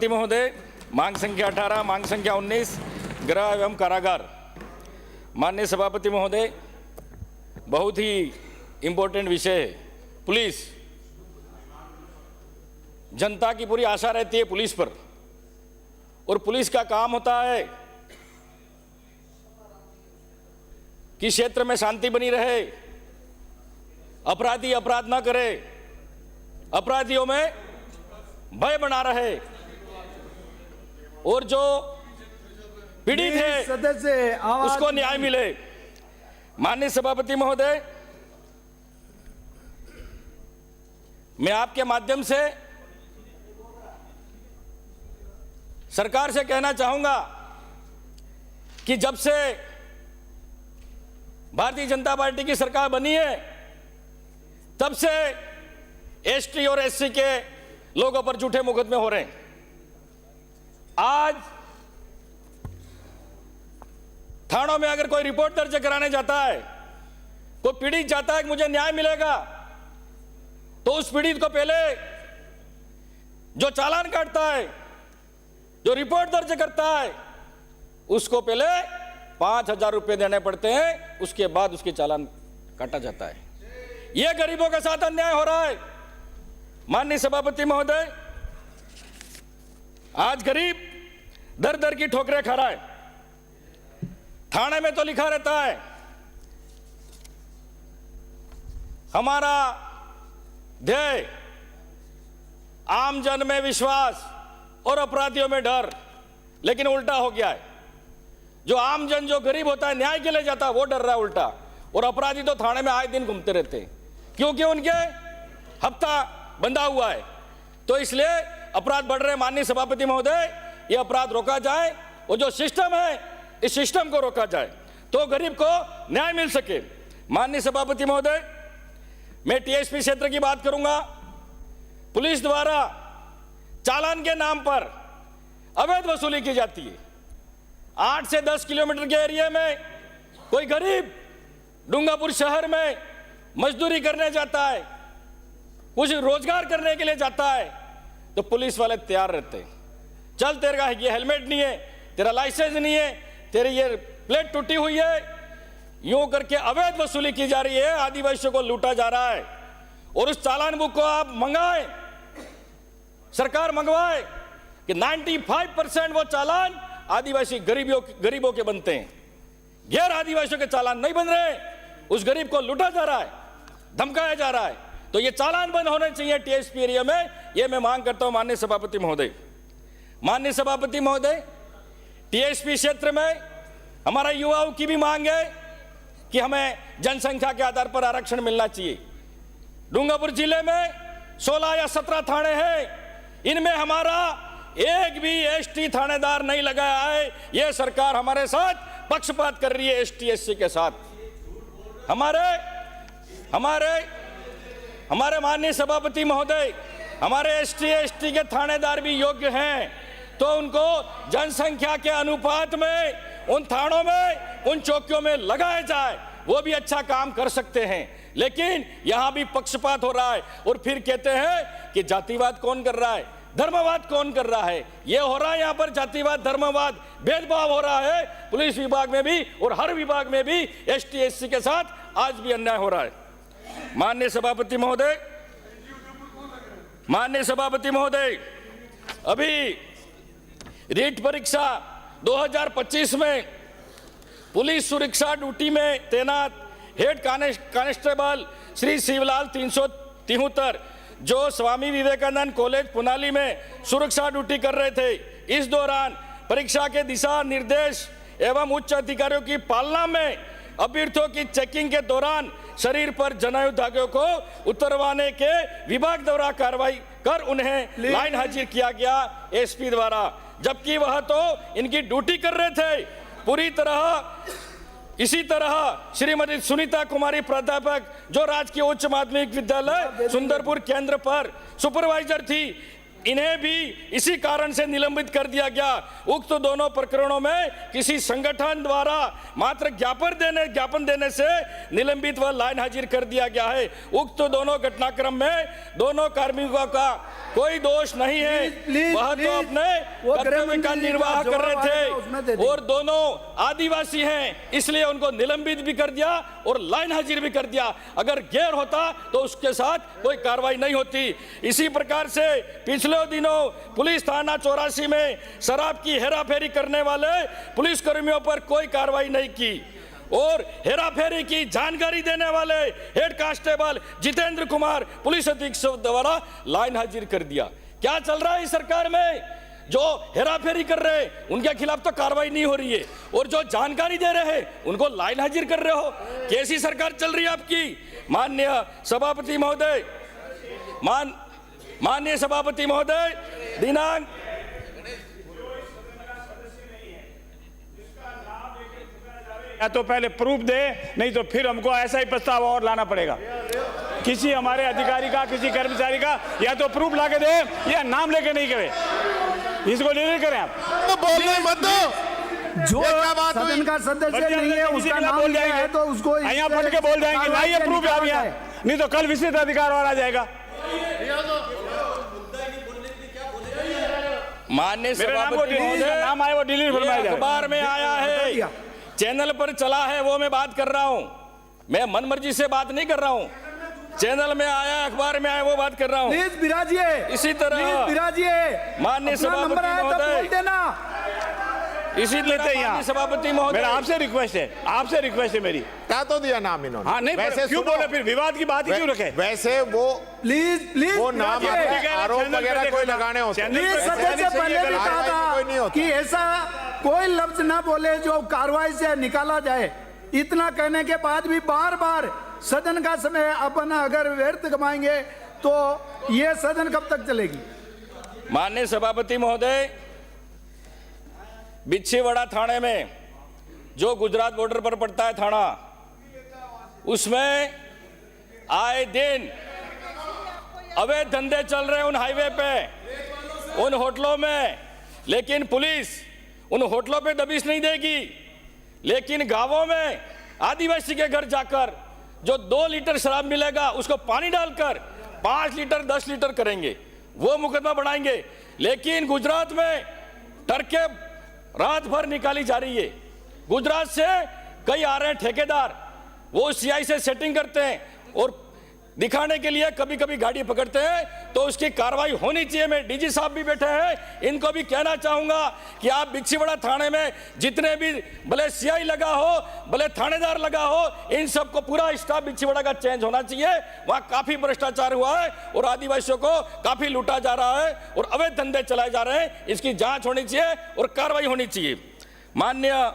महोदय, मांग संख्या 18, मांग संख्या 19, गृह एवं कारागार। माननीय सभापति महोदय, बहुत ही इम्पोर्टेंट विषय है। पुलिस, जनता की पूरी आशा रहती है पुलिस पर, और पुलिस का काम होता है कि क्षेत्र में शांति बनी रहे, अपराधी अपराध न करे, अपराधियों में भय बना रहे, और जो पीड़ित है सदस्य उसको न्याय मिले। माननीय सभापति महोदय, मैं आपके माध्यम से सरकार से कहना चाहूंगा कि जब से भारतीय जनता पार्टी की सरकार बनी है, तब से एसटी और एससी के लोगों पर झूठे मुकदमे हो रहे हैं। आज थानों में अगर कोई रिपोर्ट दर्ज कराने जाता है, कोई पीड़ित जाता है कि मुझे न्याय मिलेगा, तो उस पीड़ित को पहले जो चालान काटता है, जो रिपोर्ट दर्ज करता है, उसको पहले 5,000 रुपए देने पड़ते हैं, उसके बाद उसके चालान काटा जाता है। यह गरीबों के साथ अन्याय हो रहा है। माननीय सभापति महोदय, आज गरीब दर दर की ठोकरें खा रहा है। थाने में तो लिखा रहता है हमारा ध्येय आम जन में विश्वास और अपराधियों में डर, लेकिन उल्टा हो गया है। जो आम जन, जो गरीब होता है, न्याय के लिए जाता है, वो डर रहा है उल्टा, और अपराधी तो थाने में आए दिन घूमते रहते हैं, क्योंकि उनके हफ्ता बंधा हुआ है। तो इसलिए अपराध बढ़ रहे हैं। माननीय सभापति महोदय, ये अपराध रोका जाए, और जो सिस्टम है, इस सिस्टम को रोका जाए, तो गरीब को न्याय मिल सके। माननीय सभापति महोदय, मैं टीएसपी क्षेत्र की बात करूंगा। पुलिस द्वारा चालान के नाम पर अवैध वसूली की जाती है। 8 से 10 किलोमीटर के एरिया में कोई गरीब डूंगापुर शहर में मजदूरी करने जाता है, कुछ रोजगार करने के लिए जाता है, तो पुलिस वाले तैयार रहते हैं। चल, तेरा ये हेलमेट नहीं है, तेरा लाइसेंस नहीं है, तेरी ये प्लेट टूटी हुई है, यूं करके अवैध वसूली की जा रही है, आदिवासियों को लूटा जा रहा है। और उस चालान बुक को आप मंगाएं, सरकार मंगवाए कि 95% वो चालान आदिवासी गरीबों के बनते हैं, गैर आदिवासियों के चालान नहीं बन रहे। उस गरीब को लूटा जा रहा है, धमकाया जा रहा है। तो ये चालान बंद होने चाहिए टीएसपी एरिया में, ये मैं मांग करता हूं। माननीय सभापति महोदय, माननीय सभापति महोदय, टीएसपी क्षेत्र में हमारा युवाओं की भी मांग है कि हमें जनसंख्या के आधार पर आरक्षण मिलना चाहिए। डूंगापुर जिले में 16 या 17 थाने हैं, इनमें हमारा एक भी एसटी थानेदार नहीं लगाया है। यह सरकार हमारे साथ पक्षपात कर रही है, एसटी एससी के साथ। हमारे माननीय सभापति महोदय, हमारे एसटी के थानेदार भी योग्य हैं, तो उनको जनसंख्या के अनुपात में उन थानों में, उन चौकियों में लगाया जाए, वो भी अच्छा काम कर सकते हैं। लेकिन यहां भी पक्षपात हो रहा है, और फिर कहते हैं कि जातिवाद कौन कर रहा है, धर्मवाद कौन कर रहा है। यह हो रहा है यहां पर, जातिवाद, धर्मवाद, भेदभाव हो रहा है पुलिस विभाग में भी, और हर विभाग में भी एसटी एससी के साथ आज भी अन्याय हो रहा है। माननीय सभापति महोदय, अभी रीट परीक्षा 2025 में पुलिस सुरक्षा ड्यूटी में तैनात हेड कांस्टेबल श्री शिवलाल 373, जो स्वामी विवेकानंद कॉलेज पुनाली में सुरक्षा ड्यूटी कर रहे थे, इस दौरान परीक्षा के दिशा निर्देश एवं उच्च अधिकारियों की पालना में अभ्यर्थियों की चेकिंग के दौरान शरीर पर जनेऊ धागे को उतरवाने के विभाग द्वारा कार्रवाई कर उन्हें लाइन हाजिर किया गया एसपी द्वारा, जबकि वह तो इनकी ड्यूटी कर रहे थे पूरी तरह। इसी तरह श्रीमती सुनीता कुमारी प्राध्यापक, जो राजकीय उच्च माध्यमिक विद्यालय सुंदरपुर केंद्र पर सुपरवाइजर थी, इन्हें भी इसी कारण से निलंबित कर दिया गया। उक्त दोनों प्रकरणों में किसी संगठन द्वारा मात्र ज्ञापन देने से निलंबित व लाइन हाजिर कर दिया गया है। उक्त दोनों घटनाक्रम में दोनों कार्मिकों का कोई दोष नहीं है। वह तो अपने कर्तव्य का निर्वाह कर रहे थे और दोनों आदिवासी हैं, इसलिए उनको निलंबित भी कर दिया और लाइन हाजिर भी कर दिया। अगर गैर होता तो उसके साथ कोई कार्रवाई नहीं होती। इसी प्रकार से पिछले दिनों पुलिस थाना 84 में शराब की हेराफेरी करने वाले पुलिस कर्मियों पर कोई कार्रवाई नहीं की और हेराफेरी की जानकारी देने वाले head constable Jitendra Kumar police अधीक्षक द्वारा लाइन हाजिर कर दिया। क्या चल रहा है इस सरकार में? जो हेराफेरी कर रहे हैं उनके खिलाफ तो कार्रवाई नहीं हो रही है और जो जानकारी दे रहे हैं उनको लाइन हाजिर कर रहे हो। कैसी सरकार चल रही है आपकी? माननीय सभापति महोदय, माननीय सभापति महोदय, दिनांक या तो पहले प्रूफ दे, नहीं तो फिर हमको ऐसा ही प्रस्ताव और लाना पड़ेगा। किसी हमारे अधिकारी का, किसी कर्मचारी का या तो प्रूफ ला के दे या नाम लेके नहीं करे, इसको डिलीट करें आप। तो बोलने मत दो। जो सदन का सदस्य नहीं है उसका नाम लिया है तो उसको यहाँ पढ़ के बोल जाएंगे ना, ये प्रूफ आप यहाँ, नहीं तो कल विस्तृत अधिकार और आ जाएगा। माननीय सभापति महोदय, नाम आया वो डिलीट फरमाया जाएगा। अखबार में आया है, चैनल पर चला है, वो मैं बात कर रहा हूं। मैं मनमर्जी से बात नहीं कर रहा हूं। चैनल में आया, अखबार में आया, वो बात कर रहा हूं। प्लीज बिराजिए, इसी तरह बिराजिए। माननीय सभापति महोदय, इसी तरह सभापति महोदय, मेरा आपसे रिक्वेस्ट है मेरी। क्या तो दिया नाम इन्होंने? हाँ नहीं, वैसे क्यों बोले फिर विवाद की बात ही क्यों रखे? वैसे वो प्लीज वो नाम आरोप वगैरह कोई लगाने होते हैं। प्लीज सदस्य पहले भी कहा था कि ऐसा कोई लफ्ज ना बोले जो कार्रवाई से निकाला जाए। इतना कहने के बाद भी बार बार सदन का समय अपन अगर व्यर्थ कमाएंगे तो ये सदन कब तक चलेगी? माननीय सभापति महोदय, बिच्छीवाड़ा थाने में जो गुजरात बॉर्डर पर पड़ता है थाना, उसमें आए दिन अवैध धंधे चल रहे हैं उन हाईवे पे, उन होटलों में। लेकिन पुलिस उन होटलों पे दबिश नहीं देगी, लेकिन गांवों में आदिवासी के घर जाकर जो 2 लीटर शराब मिलेगा उसको पानी डालकर 5 लीटर 10 लीटर करेंगे, वो मुकदमा बढ़ाएंगे। लेकिन गुजरात में टरके रात भर निकाली जा रही है। गुजरात से कई आ रहे हैं ठेकेदार, वो सीआई से सेटिंग करते हैं और दिखाने के लिए कभी कभी गाड़ी पकड़ते हैं, तो उसकी कार्रवाई होनी चाहिए। मैं डीजी साहब भी बैठे हैं, इनको भी कहना चाहूंगा कि आप बिच्छीवाड़ा थाने में जितने भी भले सीआई लगा हो, भले थानेदार लगा हो, इन सबको पूरा स्टाफ बिच्छीवाड़ा का चेंज होना चाहिए। वहां काफी भ्रष्टाचार हुआ है और आदिवासियों को काफी लूटा जा रहा है और अवैध धंधे चलाए जा रहे हैं। इसकी जांच होनी चाहिए और कार्रवाई होनी चाहिए। माननीय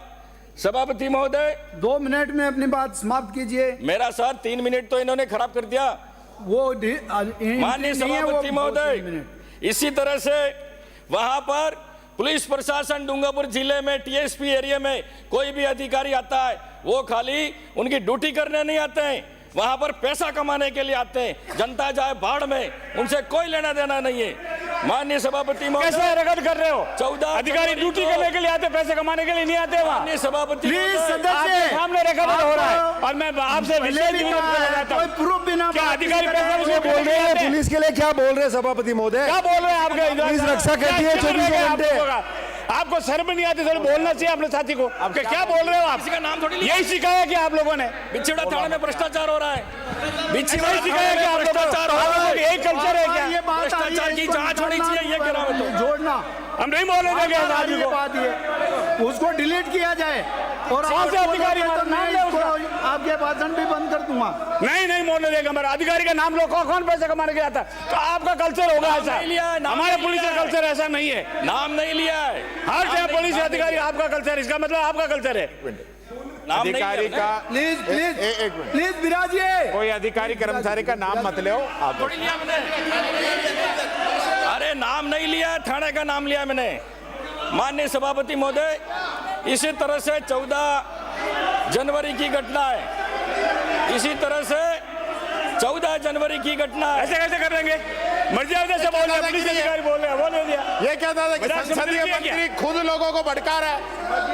सभापति महोदय, 2 मिनट में अपनी बात समाप्त कीजिए। मेरा सर 3 मिनट तो इन्होंने खराब कर दिया। वो माननीय सभापति महोदय, इसी तरह से वहां पर पुलिस प्रशासन डूंगरपुर जिले में टीएसपी एरिया में कोई भी अधिकारी आता है, वो खाली उनकी ड्यूटी करने नहीं आते हैं, वहां पर पैसा कमाने के लिए आते हैं। जनता जाए बाढ़ में, उनसे कोई लेना देना नहीं है। माननीय सभापति महोदय, कैसे रगड़ कर रहे हो? 14 अधिकारी ड्यूटी करने के लिए आते, पैसे कमाने के लिए नहीं आते वहाँ। माननीय सभापति प्लीज महोदय, सदस्य सामने रगड़ हो रहा है और मैं आपसे विशेष विरोध करना चाहता कोई हूँ। प्रूफ बिना क्या अधिकारी पैसा मुझे बोल रहे हैं? पुलिस के लिए क्या बोल रहे हैं सभापति महोदय? क्या बोल रहे हैं आपके? पुलिस रक्षा करती है 24 घंटे। आपको शर्म नहीं आती? सर बोलना चाहिए अपने साथी को। आपके क्या बोल रहे हो आप? किसी का नाम थोड़ी लिया। यही सिखाया कि आप लोगों ने बिच्छीवाड़ा थाने में भ्रष्टाचार हो रहा है। बिच्छीवाड़ा सिखाया कि आप लोगों भ्रष्टाचार हो रहा है। यही कल्चर है क्या? ये बात भ्रष्टाचार की जांच होनी चाहिए, ये कह रहा हूं तो। जोड़ना हम नहीं बोलने देंगे इस आदमी को। बात ये उसको डिलीट किया जाए और कौन से अधिकारी तो नाम मैं ले उसका? इसको आपके भाषण भी बंद कर दूंगा। नहीं बोलने देगा। हमारा अधिकारी का नाम लो, कौन पैसे कमाने के आता? तो आपका कल्चर होगा ऐसा। नहीं लिया है, नाम हमारे नहीं पुलिस का लिया है। कल्चर ऐसा नहीं है। नाम नहीं लिया है। हर जगह पुलिस अधिकारी आपका कल्चर, इसका मतलब आपका कल्चर है। नाम नहीं अधिकारी लिया का प्लीज प्लीज एक मिनट, प्लीज बिराजिए। कोई अधिकारी कर्मचारी का नाम मत ले आप। थोड़ी लिया मैंने। अरे नाम नहीं लिया, थाने का नाम लिया मैंने। माननीय सभापति महोदय, इसी तरह से 14 जनवरी की घटना है। इसी तरह से 14 जनवरी की घटना है। ऐसे कैसे कर लेंगे? मर्यादा से बोल रहे हैं, पुलिस अधिकारी बोल रहे हैं, बोल दिया। ये क्या था कि मजाक समझ संसदीय लिया क्या? मंत्री खुद लोगों को भड़का रहा है,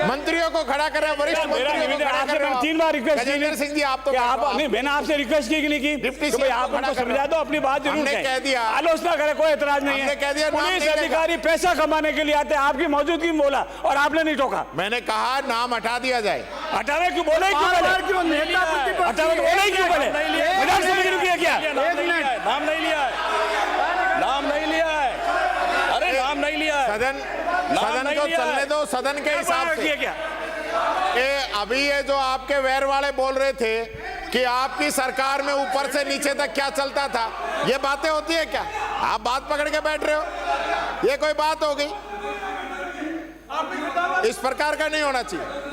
मंत्रियों को खड़ा कर रहा है, वरिष्ठ मेरा मंत्रियों को निवेदन खड़ा आपसे कर रहा मैंने है। 3 बार रिक्वेस्ट की गजेंद्र सिंह जी, आप तो क्या आप बैठो, नहीं, मैंने आपसे रिक्वेस्ट की कि नहीं की डिप्टी कि भाई सीएम को आप खड़ा उनको कर समझा रहा दो, अपनी बात जरूर हमने कहें। कह दिया। आलोचना करे, कोई एतराज नहीं हमने कह दिया, है। नाम पुलिस नहीं अधिकारी पैसा कमाने के लिए आते हैं, आपकी मौजूदगी में बोला और आपने नहीं टोका। मैंने कहा नाम हटा दिया जाए। हटावे क्यों बोले, क्यों बार बोले, बार क्यों नेता प्रतिपक्ष हटावे तो बोले क्यों बोले, मजाक समझ रहे हो क्या? नाम नहीं लिया है, नाम नहीं लिया है, नाम नहीं लिया है, अरे नाम नहीं लिया है। सदन नहीं को लिया चलने है। दो, सदन के हिसाब से। क्या अभी ये जो आपके वैर वाले बोल रहे थे कि आपकी सरकार में ऊपर से नीचे तक क्या चलता था, ये बातें होती है क्या? आप बात पकड़ के बैठ रहे हो, ये कोई बात हो गई? इस प्रकार का नहीं होना चाहिए।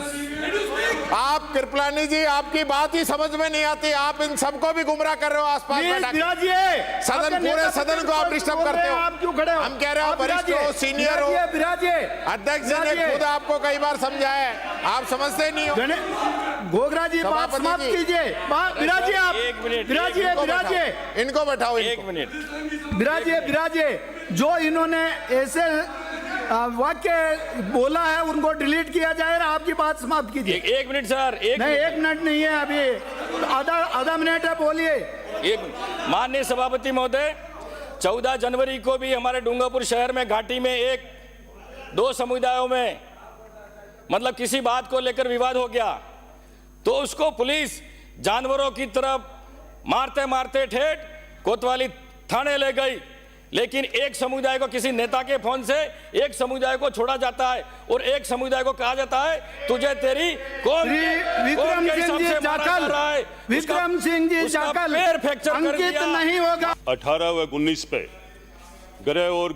आप कृपलानी जी, आपकी बात ही समझ में नहीं आती, आप इन सबको भी गुमराह कर रहे हो आसपास बैठा के। विराजिए सदन, पूरे सदन को आप डिस्टर्ब करते हो। आप क्यों खड़े हो? हम कह रहे हो आप वरिष्ठ हो, विराजिए, सीनियर हो। विराजिए, अध्यक्ष जी ने खुद आपको कई बार समझाया है, आप समझते नहीं हो। गोगरा जी बात सभापति समाप्त जी। कीजिए, विराजिए आप, एक मिनट, विराजिए, विराजिए, इनको बैठाओ, एक इनको। मिनट, विराजिए, विराजिए। जो इन्होंने ऐसे वाक्य बोला है उनको डिलीट किया जाए और आपकी बात समाप्त कीजिए। एक मिनट सर, एक नहीं, मिनट। 1 मिनट नहीं है अभी, आधा मिनट है, बोलिए। एक माननीय सभापति महोदय, 14 जनवरी को भी हमारे डूंगरपुर शहर में घाटी में 2 समुदायों में मतलब किसी बात को लेकर विवाद हो गया, तो उसको पुलिस जानवरों की तरफ मारते मारते ठेठ कोतवाली थाने ले गई, लेकिन एक समुदाय को किसी नेता के फोन से एक समुदाय को छोड़ा जाता है और एक समुदाय को कहा जाता है तुझे तेरी कौन विक्रम सिंह जी जाखल, विक्रम सिंह जी जाखल पैर फ्रैक्चर कर अंकित दिया। नहीं होगा। 18 व 19 पे गृह और